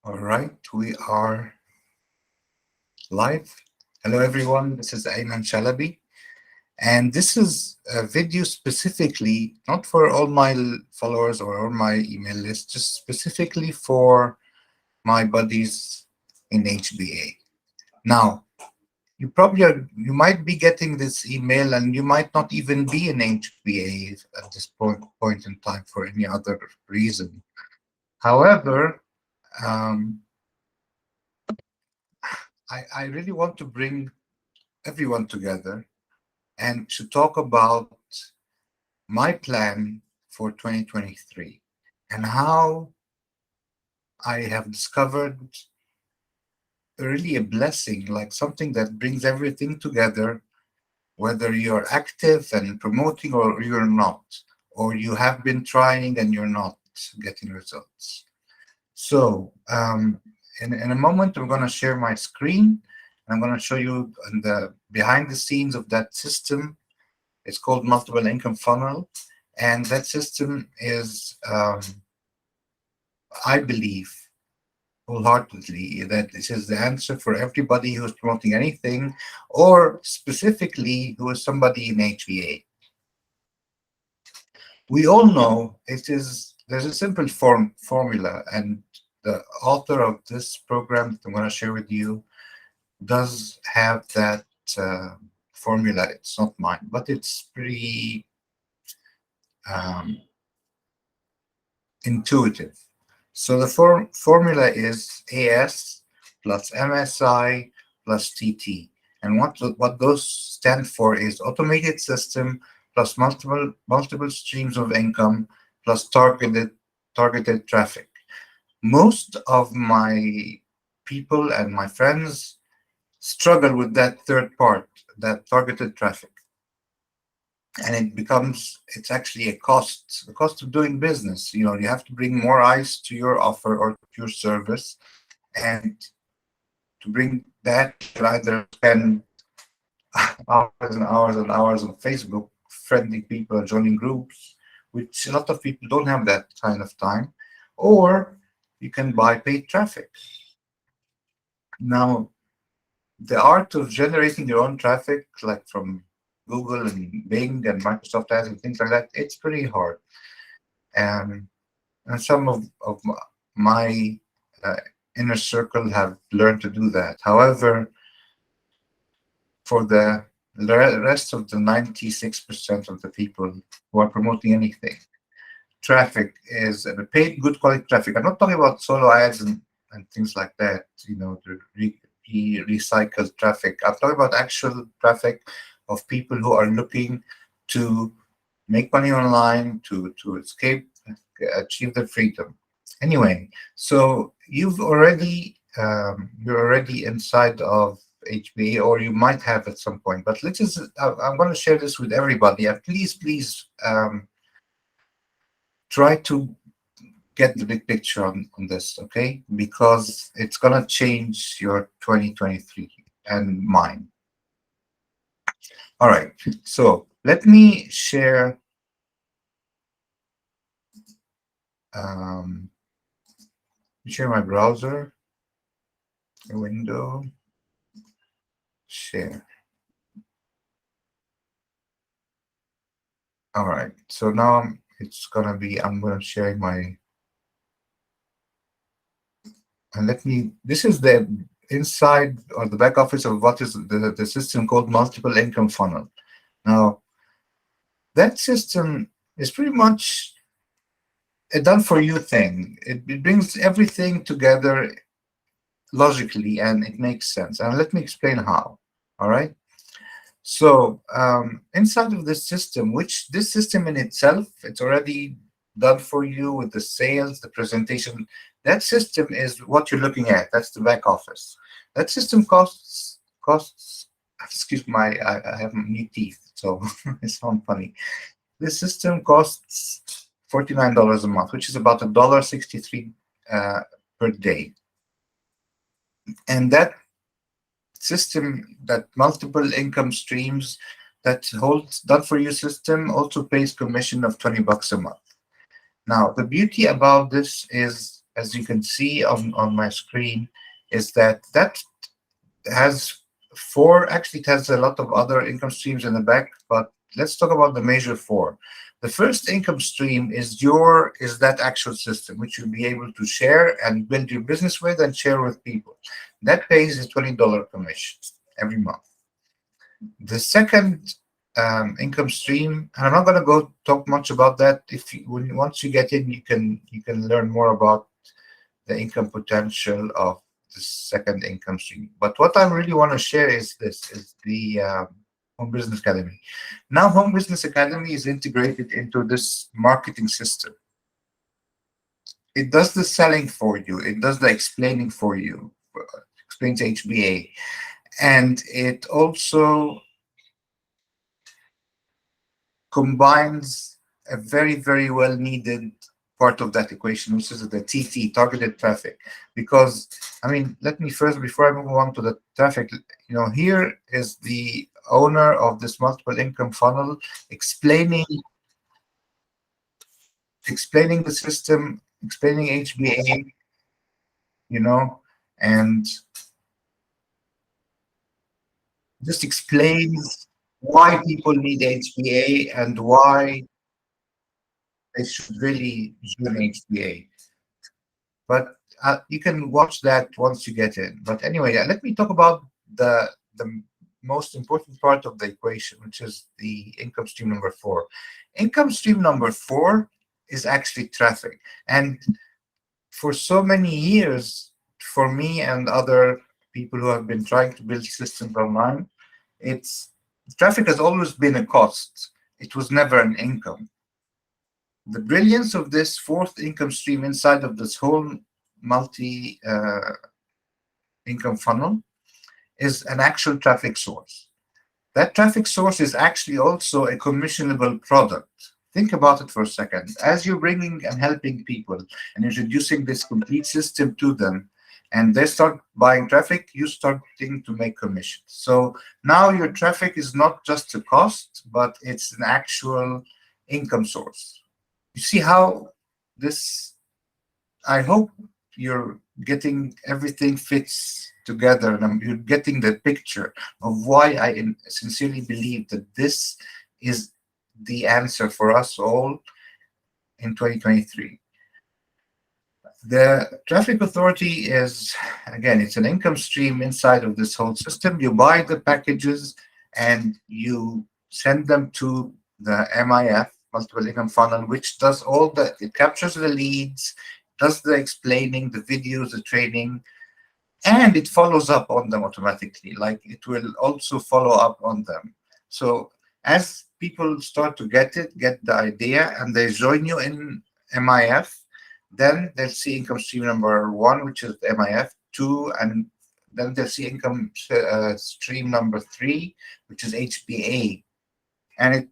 All right, we are live. Hello, everyone. This is Ayman Shalabi, and this is a video specifically not for all my followers or all my email list, just specifically for my buddies in HBA. Now, you might be getting this email, and you might not even be in HBA at this point in time for any other reason. However, um, I really want to bring everyone together and to talk about my plan for 2023 and how I have discovered really a blessing, like something that brings everything together, whether you're active and promoting or you're not, or you have been trying and you're not getting results. So, in a moment, I'm going to share my screen. I'm going to show you the behind the scenes of that system. It's called multiple income funnel, and that system is, I believe wholeheartedly, that this is the answer for everybody who's promoting anything, or specifically who is somebody in HVA. We all know there's a simple formula, and the author of this program that I'm going to share with you does have that uh, formula. It's not mine, but it's pretty um, intuitive. So the formula is AS plus MSI plus TT. And what those stand for is automated system plus multiple streams of income plus targeted traffic. Most of my people and my friends struggle with that third part, that targeted traffic. And it's actually the cost of doing business. You have to bring more eyes to your offer or to your service, and to bring that you can either spend hours and hours and hours on Facebook friendly people and joining groups, which a lot of people don't have that kind of time, or you can buy paid traffic. Now, the art of generating your own traffic, like from Google and Bing and Microsoft Ads and things like that, it's pretty hard. And some of my uh, inner circle have learned to do that. However, for the rest of the 96% of the people who are promoting anything, traffic is a paid good quality traffic. I'm not talking about solo ads and things like that, the recycled traffic. I'm talking about actual traffic of people who are looking to make money online, to escape, achieve their freedom. Anyway, so you're already inside of HBA, or you might have at some point. But I'm going to share this with everybody. And please, try to get the big picture on this, okay? Because it's going to change your 2023 and mine. All right, so let me share my browser window, share. All right, so now I'm going to share this is the inside or the back office of what is the system called multiple income funnel. Now, that system is pretty much a done for you thing. It brings everything together logically and it makes sense. And let me explain how. All right. So inside of this system, which this system in itself, it's already done for you with the sales, the presentation. That system is what you're looking at. That's the back office. That system costs. Excuse my, I have new teeth, so it sounds funny. This system costs $49 a month, which is about $1.63 per day. And that system, that multiple income streams, that holds done for you system also pays commission of $20 a month. Now, the beauty about this is as you can see on my screen, is that has four. Actually, it has a lot of other income streams in the back, but let's talk about the major four. The first income stream is that actual system which you'll be able to share and build your business with and share with people. That pays a $20 commission every month. The second income stream, and I'm not going to go talk much about that. Once you get in, you can learn more about the income potential of the second income stream. But what I really want to share is the Home Business Academy. Now, Home Business Academy is integrated into this marketing system. It does the selling for you. It does the explaining for you. Explains HBA, and it also combines a very, very well needed part of that equation, which is the TT, targeted traffic. Because, I mean, let me first, before I move on to the traffic, here is the owner of this multiple income funnel explaining the system, explaining HBA, and just explains why people need HBA and why they should really join HBA. But you can watch that once you get in. But anyway, let me talk about the most important part of the equation, which is the income stream number 4. Income stream number 4 is actually traffic. And for so many years, for me and other people who have been trying to build systems online, traffic has always been a cost. It was never an income. The brilliance of this fourth income stream inside of this whole multi income funnel is an actual traffic source. That traffic source is actually also a commissionable product. Think about it for a second. As you're bringing and helping people and introducing this complete system to them, and they start buying traffic, you starting to make commissions. So now your traffic is not just a cost, but it's an actual income source. You see how this, I hope you're getting everything fits together, and you're getting the picture of why I sincerely believe that this is the answer for us all in 2023. The traffic authority is, again, it's an income stream inside of this whole system. You buy the packages and you send them to the MIF, multiple income funnel, which does all the, it captures the leads, does the explaining, the videos, the training, and it follows up on them automatically. Like it will also follow up on them. So as people start to get the idea, and they join you in MIF, then they'll see income stream number 1, which is MIF 2, and then they'll see income stream number 3, which is HBA. And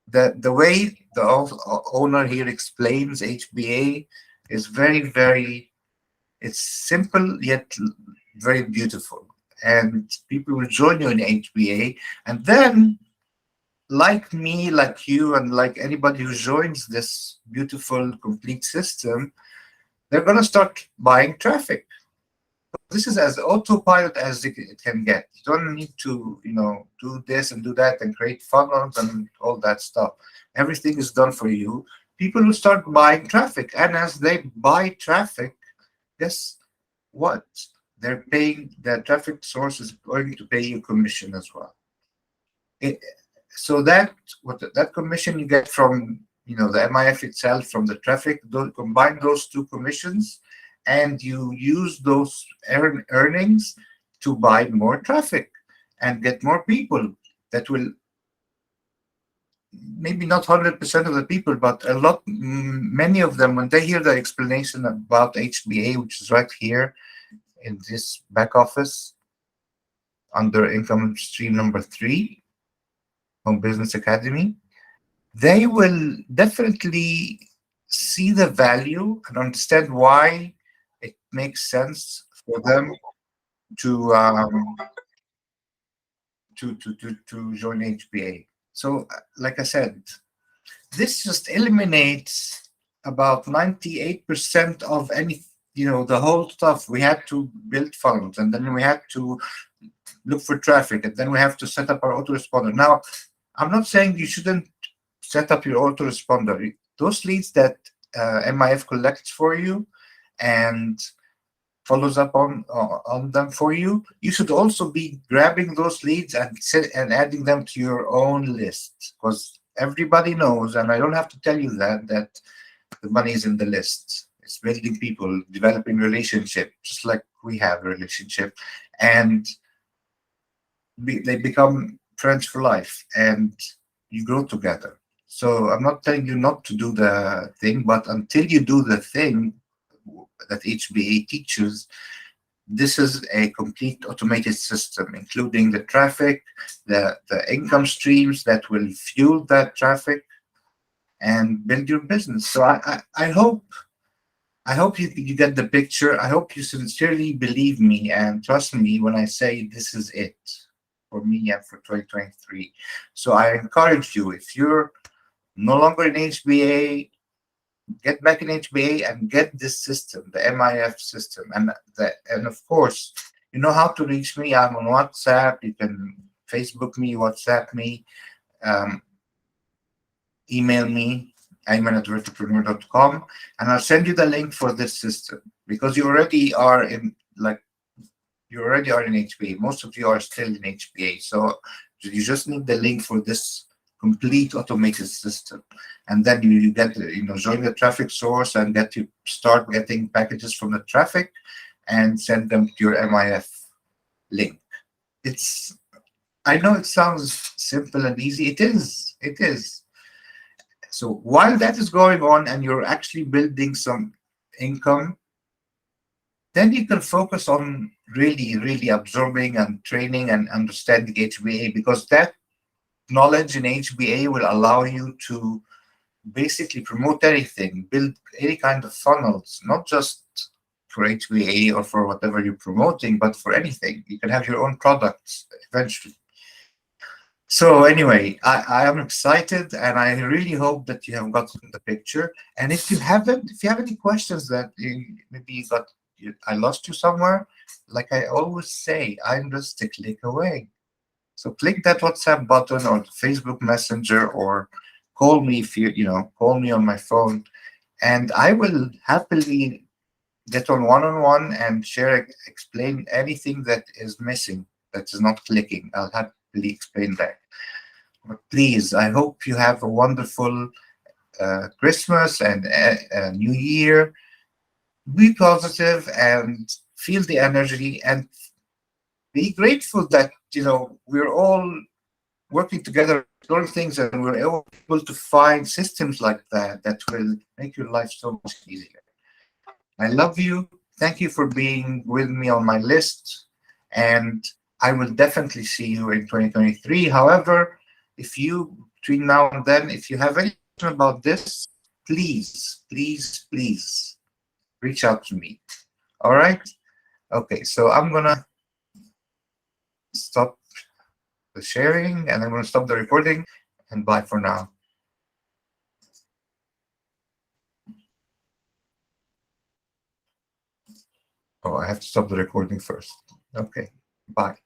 the way the owner here explains HBA is very, very, it's simple yet very beautiful. And people will join you in HBA, and then, like me, like you, and like anybody who joins this beautiful, complete system, they're going to start buying traffic. This is as autopilot as it can get. You don't need to, do this and do that and create funnels and all that stuff. Everything is done for you. People will start buying traffic, and as they buy traffic, guess what? They're paying, the traffic source is going to pay you commission as well. So that commission you get from the MIF itself, from the traffic, combine those two commissions, and you use those earnings to buy more traffic and get more people. That will, maybe not 100% of the people, but many of them, when they hear the explanation about HBA, which is right here in this back office under income stream number 3, Home Business Academy, they will definitely see the value and understand why it makes sense for them to join HBA. So, like I said, this just eliminates about 98% of any the whole stuff. We had to build funnels, and then we had to look for traffic, and then we have to set up our autoresponder. Now, I'm not saying you shouldn't set up your autoresponder. Those leads that MIF collects for you and follows up on them for you, you should also be grabbing those leads and adding them to your own list, because everybody knows, and I don't have to tell you that the money is in the list. It's building people, developing relationship, just like we have a relationship, and they become friends for life, and you grow together. So I'm not telling you not to do the thing, but until you do the thing that HBA teaches, this is a complete automated system, including the traffic, the income streams that will fuel that traffic and build your business. So I hope you get the picture. I hope you sincerely believe me and trust me when I say this is it for me and for 2023. So I encourage you, if you're no longer in HBA, get back in HBA and get this system, the MIF system. And of course, you know how to reach me. I'm on WhatsApp. You can Facebook me, WhatsApp me, email me, ayman@vertipreneur.com, and I'll send you the link for this system, because you already are in HBA. Most of you are still in HBA. So you just need the link for this complete automated system, and then you get join the traffic source and start getting packages from the traffic and send them to your MIF link. I know it sounds simple and easy. It is. So while that is going on and you're actually building some income, then you can focus on really absorbing and training and understanding HBA, because that knowledge in HBA will allow you to basically promote anything, build any kind of funnels, not just for HBA or for whatever you're promoting, but for anything. You can have your own products eventually. So anyway, I am excited, and I really hope that you have gotten the picture. And if you have any questions that I lost you somewhere, like I always say, I'm just a click away. So click that WhatsApp button or the Facebook Messenger, or call me if call me on my phone, and I will happily get on one-on-one and explain anything that is missing, that is not clicking. I'll happily explain that. But please, I hope you have a wonderful Christmas and New Year. Be positive and feel the energy, and be grateful that we're all working together, exploring things, and we're able to find systems like that will make your life so much easier. I love you. Thank you for being with me on my list, and I will definitely see you in 2023. However, between now and then, if you have any question about this, please reach out to me. All right? Okay, so I'm gonna stop the sharing, and I'm gonna stop the recording, and bye for now. Oh, I have to stop the recording first. Okay, bye.